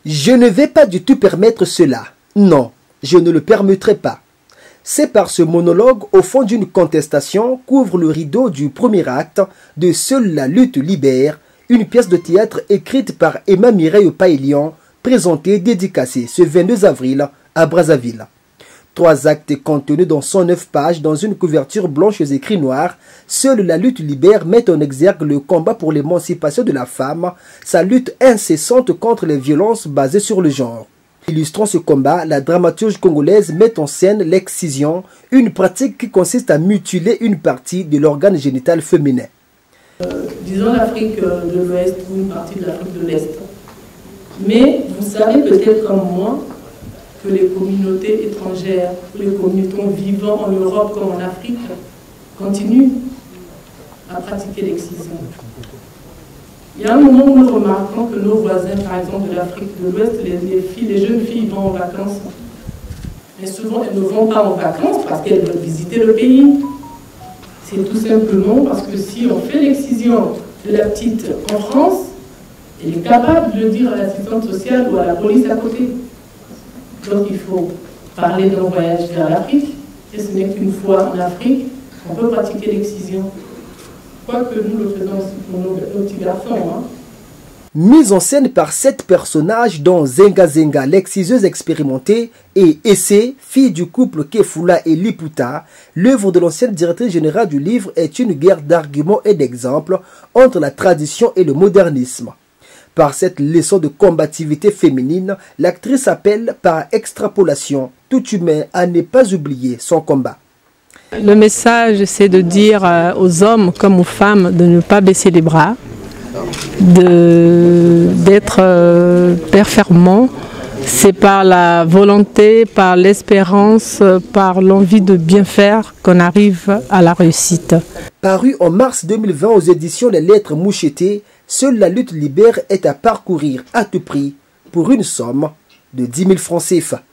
Je ne vais pas du tout permettre cela. Non, je ne le permettrai pas. C'est par ce monologue, au fond d'une contestation, qu'ouvre le rideau du premier acte de Seule la lutte libère, une pièce de théâtre écrite par Emma Mireille Pailion, présentée, dédicacée ce 22 avril à Brazzaville. 3 actes contenus dans 109 pages dans une couverture blanche aux écrits noirs. Seule la lutte libère met en exergue le combat pour l'émancipation de la femme, sa lutte incessante contre les violences basées sur le genre. Illustrant ce combat, la dramaturge congolaise met en scène l'excision, une pratique qui consiste à mutiler une partie de l'organe génital féminin. Disons l'Afrique de l'Ouest ou une partie de l'Afrique de l'Est. Mais vous savez peut-être comme moi que les communautés étrangères, les communautés vivant en Europe comme en Afrique, continuent à pratiquer l'excision. Il y a un moment où nous remarquons que nos voisins, par exemple de l'Afrique de l'Ouest, les jeunes filles vont en vacances. Mais souvent, elles ne vont pas en vacances parce qu'elles veulent visiter le pays. C'est tout simplement parce que si on fait l'excision de la petite en France, elle est capable de le dire à l'assistante sociale ou à la police à côté. Donc il faut parler d'un voyage vers l'Afrique, et ce n'est qu'une fois en Afrique qu'on peut pratiquer l'excision. Quoique nous le faisons aussi pour nos petits garçons. Mise en scène par 7 personnages dont Zenga Zenga, l'exciseuse expérimentée, et Essé, fille du couple Kefula et Liputa, l'œuvre de l'ancienne directrice générale du livre est une guerre d'arguments et d'exemples entre la tradition et le modernisme. Par cette leçon de combativité féminine, l'actrice appelle par extrapolation tout humain à ne pas oublier son combat. Le message, c'est de dire aux hommes comme aux femmes de ne pas baisser les bras, d'être performants. C'est par la volonté, par l'espérance, par l'envie de bien faire qu'on arrive à la réussite. Paru en mars 2020 aux éditions Les Lettres Mouchetées, Seule la lutte libère est à parcourir à tout prix pour une somme de 10 000 francs CFA.